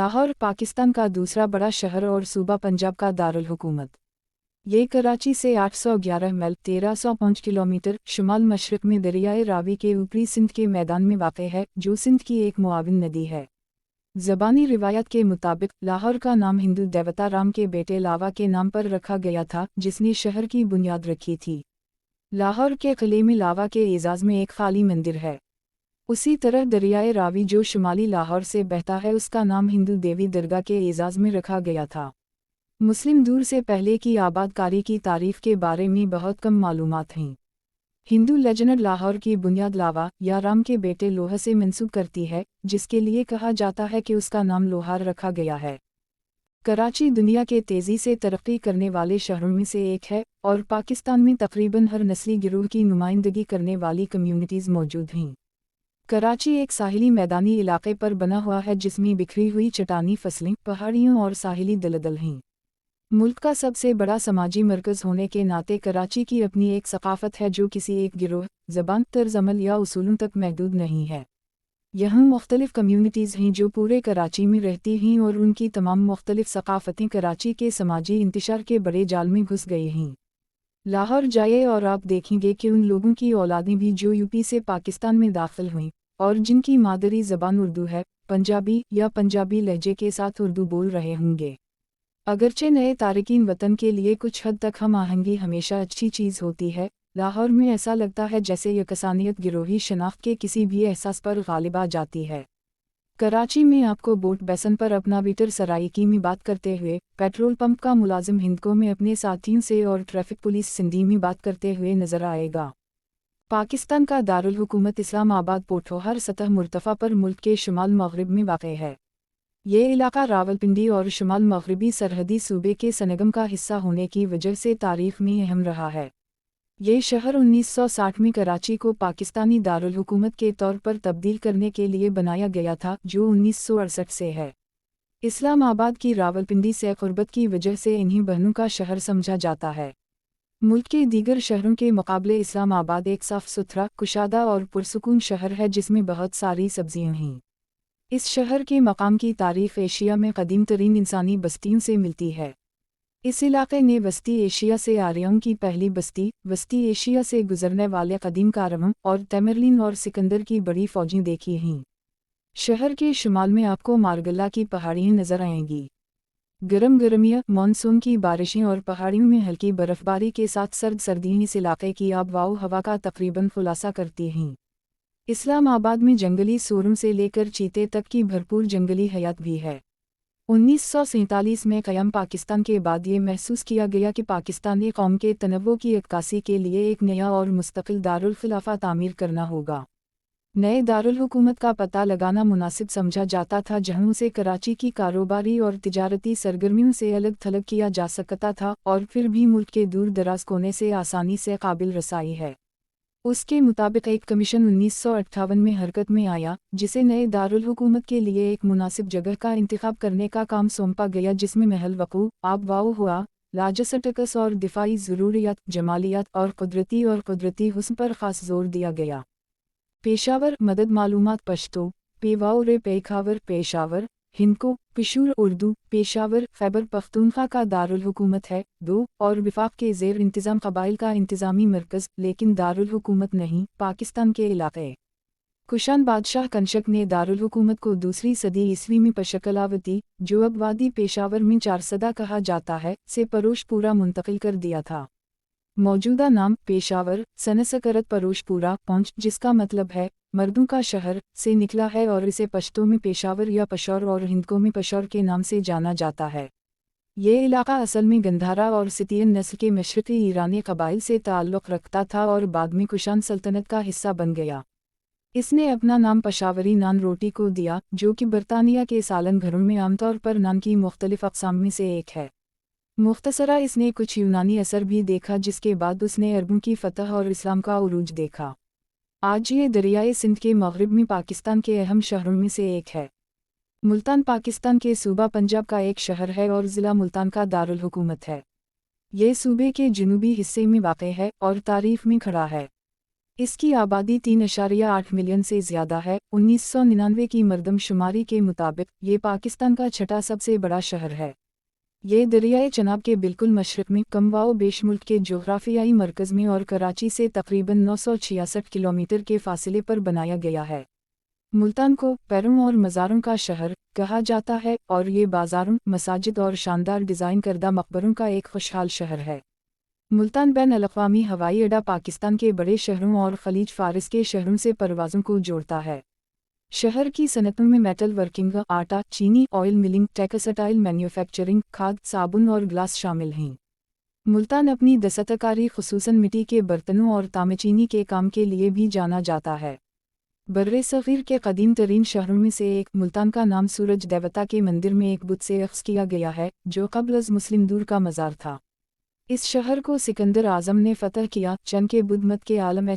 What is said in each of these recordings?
लाहौर पाकिस्तान का दूसरा बड़ा शहर और सूबा पंजाब का दारुल हुकूमत। ये कराची से 811 मील 1305 किलोमीटर शुमाल मशरक में दरियाए रावी के ऊपरी सिंध के मैदान में वाक़ है, जो सिंध की एक मुआविन नदी है। ज़बानी रिवायत के मुताबिक लाहौर का नाम हिंदू देवता राम के बेटे लावा के नाम पर रखा गया था, जिसने शहर की बुनियाद रखी थी। लाहौर के किले में लावा के एजाज़ में एक खाली मंदिर है। उसी तरह दरियाए रावी जो शुमाली लाहौर से बहता है, उसका नाम हिंदू देवी दरगाह के एजाज़ में रखा गया था। मुस्लिम दूर से पहले की आबादकारी की तारीफ़ के बारे में बहुत कम मालूमात हैं। हिंदू लेजेंड लाहौर की बुनियाद लावा या राम के बेटे लोहा से मंसूब करती है, जिसके लिए कहा जाता है कि उसका नाम लोहार रखा गया है। कराची दुनिया के तेज़ी से तरक्की करने वाले शहरों में से एक है और पाकिस्तान में तकरीबन हर नस्ली गिरोह की नुमाइंदगी करने वाली कम्युनिटीज़ मौजूद हैं। कराची एक साहिली मैदानी इलाके पर बना हुआ है, जिसमें बिखरी हुई चट्टानी फसलें, पहाड़ियों और साहिली दलदल हैं। मुल्क का सबसे बड़ा समाजी मरकज़ होने के नाते कराची की अपनी एक सकाफ़त है, जो किसी एक गिरोह, ज़बान, तर्ज़ अमल या उसूलों तक महदूद नहीं है। यहाँ मुख्तलिफ़ कम्युनिटीज़ हैं जो पूरे कराची में रहती हैं और उनकी तमाम मुख्तलिफ़ सकाफ़तें कराची के समाजी इंतशार के बड़े जाल में घुस गई हैं। लाहौर जाइए और आप देखेंगे कि उन लोगों की औलादें भी जो यूपी से पाकिस्तान में दाखिल हुईं और जिनकी मादरी ज़बान उर्दू है, पंजाबी या पंजाबी लहजे के साथ उर्दू बोल रहे होंगे। अगरचे नए तारिकीन वतन के लिए कुछ हद तक हम आहंगी हमेशा अच्छी चीज़ होती है, लाहौर में ऐसा लगता है जैसे यकसानियत गिरोही शनाख्त के किसी भी एहसास पर गालिब आ जाती है। कराची में आपको बोट बेसन पर अपना वीटर सराइकी में बात करते हुए, पेट्रोल पंप का मुलाजिम हिंदको में अपने साथियों से और ट्रैफिक पुलिस सिंधी में बात करते हुए नजर आएगा। पाकिस्तान का दारुल हुकूमत इस्लामाबाद पोठोहार सतह मुर्तफ़ा पर मुल्क के शुमाल मगरिब में वाक़ है। ये इलाका रावलपिंडी और शुमाल मगरिबी सरहदी सूबे के सनगम का हिस्सा होने की वजह से तारीख़ में अहम रहा है। ये शहर 1960 में कराची को पाकिस्तानी दारुल हुकूमत के तौर पर तब्दील करने के लिए बनाया गया था, जो 1968 से है। इस्लामाबाद की रावलपिंडी से क़ुर्बत की वजह से इन्हीं बहनों का शहर समझा जाता है। मुल्क के दीगर शहरों के मुकाबले इस्लामाबाद एक साफ़ सुथरा, कुशादा और पुरसुकून शहर है, जिसमें बहुत सारी सब्जियां हैं। इस शहर के मकाम की तारीफ़ एशिया में कदीम तरीन इंसानी बस्तियों से मिलती है। इस इलाके ने वस्ती एशिया से आर्यों की पहली बस्ती, वस्ती एशिया से गुजरने वाले कदीम कारवां और तैमरलिन और सिकंदर की बड़ी फ़ौजें देखी हैं। शहर के शुमाल में आपको मारगल्ला की पहाड़ियाँ नज़र आएंगी। गर्म गर्मियाँ, मानसून की बारिशें और पहाड़ियों में हल्की बर्फ़बारी के साथ सर्द सर्दियाँ इस इलाके की आबवाओ हवा का तकरीबन खुलासा करती हैं। इस्लामाबाद में जंगली सूरों से लेकर चीते तक की भरपूर जंगली हयात भी है। 1947 में क़याम पाकिस्तान के बाद ये महसूस किया गया कि पाकिस्तानी कौम के तनव्वुर की अक्कासी के लिए एक नया और मुस्तकिल दारुल खिलाफा तामीर करना होगा। नए दारुल हुकूमत का पता लगाना मुनासिब समझा जाता था, जहाँ उसे कराची की कारोबारी और तिजारती सरगर्मियों से अलग थलग किया जा सकता था और फिर भी मुल्क के दूर दराज कोने से आसानी से काबिल रसाई है। उसके मुताबिक एक कमीशन 1958 में हरकत में आया, जिसे नए दारुल हुकूमत के लिए एक मुनासिब जगह का इंतखाब करने का काम सौंपा गया, जिसमें महल वक़ू, आबवाओ हुआ, लाजसटकस और दिफाई ज़रूरियात, जमालियात और कुदरती हुस्न पर ख़ास जोर दिया गया। पेशावर मदद मालूमात पश्तो, पेवाओ पेखावर पेशावर, हिंदको, पिशूर उर्दू, पेशावर खैबर पख्तूनख्वा का दारुल हुकूमत है, और विफाक के ज़ेर इंतज़ाम कबाइल का इंतज़ामी मरकज़, लेकिन दारुल हुकूमत नहीं। पाकिस्तान के इलाक़े कुशान बादशाह कंशक ने दारुल हुकूमत को दूसरी सदी ईस्वी में पशकलावती, जो अब वादी पेशावर में चारसदा कहा जाता है, से परोशपुरा मुंतकिल कर दिया था। मौजूदा नाम पेशावर सनसकरत परोशपुरा पहुंच, जिसका मतलब है मर्दों का शहर, से निकला है और इसे पश्तो में पेशावर या पशौर और हिंदको में पशौर के नाम से जाना जाता है। ये इलाका असल में गंधारा और सितियन नस्ल के मशरक़ी ईरानी कबाइल से ताल्लुक़ रखता था और बाद में कुशान सल्तनत का हिस्सा बन गया। इसने अपना नाम पशावरी नान रोटी को दिया, जो कि बरतानिया के सालन घरों में आमतौर पर नान की मुख्तलिफ़ अक़साम में से एक है। मुख्तसरा इसने कुछ यूनानी असर भी देखा, जिसके बाद उसने अरबों की फ़तह और इस्लाम का उरूज देखा। आज ये दरियाए सिंध के मग़रिब में पाकिस्तान के अहम शहरों में से एक है। मुल्तान पाकिस्तान के सूबा पंजाब का एक शहर है और ज़िला मुल्तान का दारुल हुकूमत है। ये सूबे के जनूबी हिस्से में वाक़ है और तारीफ़ में खड़ा है। اس کی آبادی 3.8 ملین سے زیادہ ہے۔ 1999 کی مردم شماری کے مطابق یہ پاکستان کا چھٹا سب سے بڑا شہر ہے۔ یہ دریائے چناب کے بالکل مشرق میں کم و بیش ملک کے جغرافیائی مرکز میں اور کراچی سے تقریباً 966 کلومیٹر کے فاصلے پر بنایا گیا ہے۔ ملتان کو پیروں اور مزاروں کا شہر کہا جاتا ہے اور یہ بازاروں، مساجد اور شاندار ڈیزائن کردہ مقبروں کا ایک خوشحال شہر ہے۔ ملتان بین الاقوامی ہوائی اڈا پاکستان کے بڑے شہروں اور خلیج فارس کے شہروں سے پروازوں کو جوڑتا ہے۔ شہر کی صنعتوں میں میٹل ورکنگ، آٹا، چینی، آئل ملنگ، ٹیکسٹائل مینوفیکچرنگ، کھاد، صابن اور گلاس شامل ہیں۔ ملتان اپنی دستکاری خصوصاً مٹی کے برتنوں اور تانبے کے کام کے لیے بھی جانا جاتا ہے۔ برصغیر کے قدیم ترین شہروں میں سے ایک ملتان کا نام سورج دیوتا کے مندر میں ایک بت سے اخذ کیا گیا ہے جو قبل از مسلم دور کا مزار تھا۔ اس شہر کو سکندر اعظم نے فتح کیا۔ چن کے بدھ مت کے عالم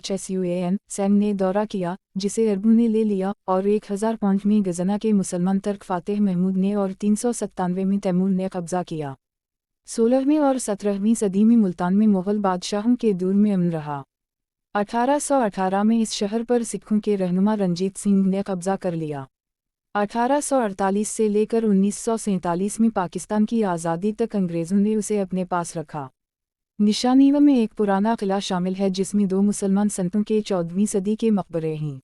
سین نے دورہ کیا جسے عربوں نے لے لیا اور 1005 میں غزنہ کے مسلمان ترک فاتح محمود نے اور 397 میں تیمور نے قبضہ کیا۔ 16ویں اور 17ویں صدی میں ملتان میں مغل بادشاہوں کے دور میں امن رہا۔ 1818 میں اس شہر پر سکھوں کے رہنما رنجیت سنگھ نے قبضہ کر لیا۔ 1848 سے لے کر 1947 میں پاکستان کی آزادی تک انگریزوں نے اسے اپنے پاس رکھا۔ نشانیوں میں ایک پرانا قلعہ شامل ہے جس میں 2 مسلمان سنتوں کے 14ویں صدی کے مقبرے ہیں۔